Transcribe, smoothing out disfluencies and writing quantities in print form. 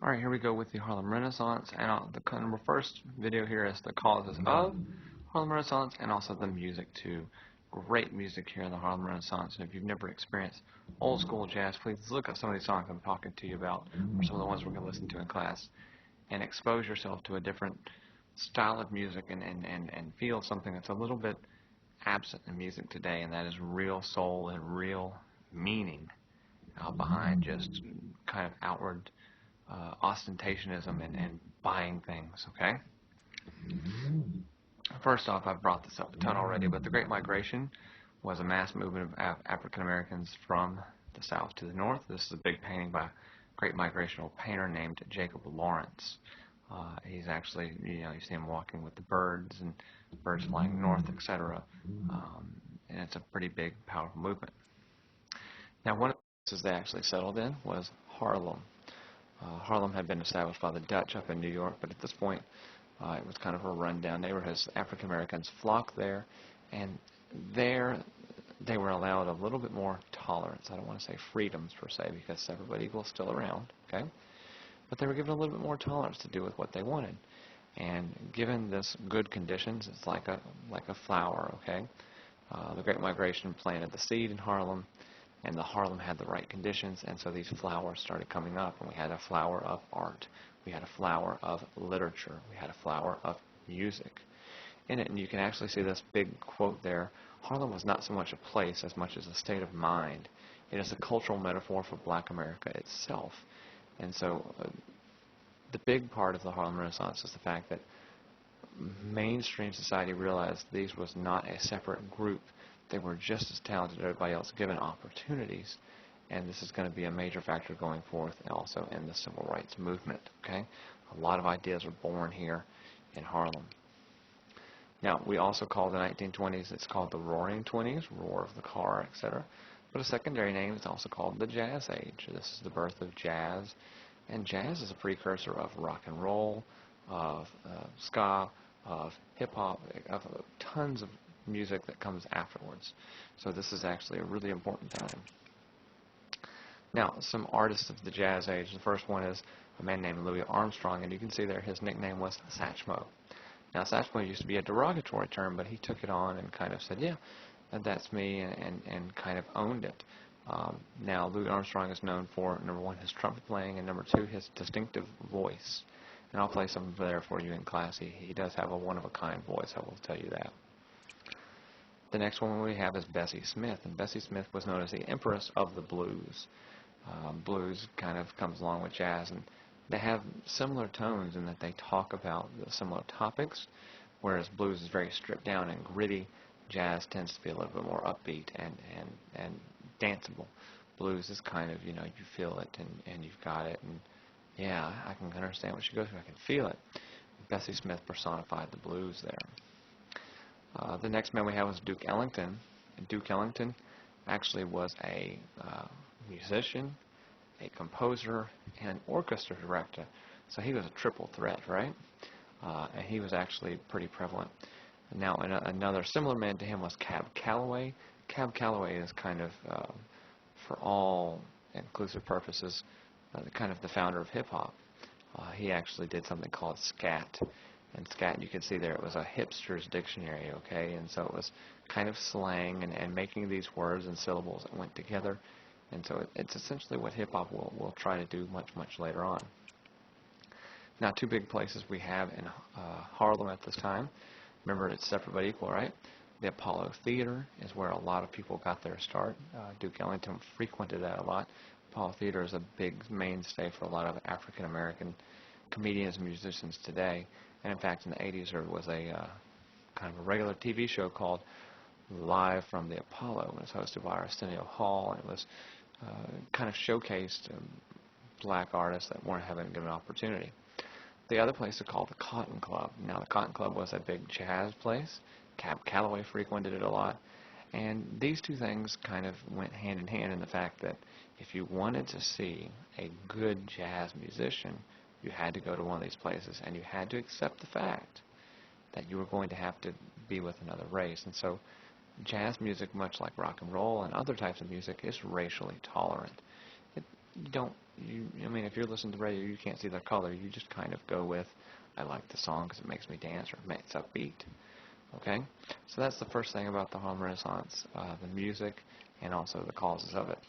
Alright, here we go with the Harlem Renaissance, and the first video here is the causes of Harlem Renaissance and also the music too. Great music here in the Harlem Renaissance, and if you've never experienced old school jazz, please look up some of these songs I'm talking to you about, or some of the ones we're going to listen to in class, and expose yourself to a different style of music and feel something that's a little bit absent in music today, and that is real soul and real meaning behind just kind of outward ostentationism and buying things, okay? First off, I've brought this up a ton already, but the Great Migration was a mass movement of African Americans from the south to the north. This is a big painting by a great migrational painter named Jacob Lawrence. He's actually, you see him walking with the birds and birds flying north, etc. And it's a pretty big, powerful movement. Now, one of the places they actually settled in was Harlem. Harlem had been established by the Dutch up in New York, but at this point it was kind of a rundown neighborhood. African Americans flocked there, and there they were allowed a little bit more tolerance. I don't want to say freedoms per se, because everybody was still around, okay? But they were given a little bit more tolerance to do with what they wanted. And given this good conditions, it's like a flower, okay? The Great Migration planted the seed in Harlem, and the Harlem had the right conditions, and so these flowers started coming up, and we had a flower of art, we had a flower of literature, we had a flower of music in it. And you can actually see this big quote there: Harlem was not so much a place as much as a state of mind. It is a cultural metaphor for Black America itself. And so the big part of the Harlem Renaissance is the fact that mainstream society realized these was not a separate group. They were just as talented as everybody else, given opportunities, and this is going to be a major factor going forth, and also in the civil rights movement. Okay, a lot of ideas are born here in Harlem. Now, we also call the 1920s, it's called the Roaring Twenties, roar of the car, etc. But a secondary name is also called the Jazz Age. This is the birth of jazz, and jazz is a precursor of rock and roll, of ska, of hip-hop, of tons of music that comes afterwards. So this is actually a really important time. Now, some artists of the Jazz Age. The first one is a man named Louis Armstrong, and you can see there his nickname was Satchmo. Now, Satchmo used to be a derogatory term, but he took it on and kind of said, yeah, that's me, and kind of owned it. Now, Louis Armstrong is known for, number one, his trumpet playing, and number two, his distinctive voice. And I'll play some there for you in class. He does have a one-of-a-kind voice, I will tell you that. The next one we have is Bessie Smith, and Bessie Smith was known as the Empress of the Blues. Blues kind of comes along with jazz, and they have similar tones in that they talk about the similar topics, whereas blues is very stripped down and gritty. Jazz tends to be a little bit more upbeat and danceable. Blues is kind of, you feel it and you've got it, and yeah, I can understand what she goes through, I can feel it. Bessie Smith personified the blues there. The next man we have was Duke Ellington. And Duke Ellington actually was a musician, a composer, and an orchestra director. So he was a triple threat, right? And he was actually pretty prevalent. Now, another similar man to him was Cab Calloway. Cab Calloway is kind of, for all inclusive purposes, kind of the founder of hip-hop. He actually did something called scat. And scat, you can see there, it was a hipster's dictionary, okay? And so it was kind of slang and making these words and syllables that went together. And so it's essentially what hip-hop will try to do much, much later on. Now, two big places we have in Harlem at this time. Remember, it's separate but equal, right? The Apollo Theater is where a lot of people got their start. Duke Ellington frequented that a lot. Apollo Theater is a big mainstay for a lot of African-American comedians and musicians today. And in fact, in the 80s, there was a kind of a regular TV show called Live from the Apollo. It was hosted by Arsenio Hall, and it was kind of showcased black artists that weren't having a given opportunity. The other place is called the Cotton Club. Now, the Cotton Club was a big jazz place. Cab Calloway frequented it a lot. And these two things kind of went hand in hand in the fact that if you wanted to see a good jazz musician, you had to go to one of these places, and you had to accept the fact that you were going to have to be with another race. And so jazz music, much like rock and roll and other types of music, is racially tolerant. You don't I mean, if you're listening to the radio, you can't see the color. You just kind of go with, I like the song because it makes me dance or it's upbeat. Okay, so that's the first thing about the Harlem Renaissance, the music and also the causes of it.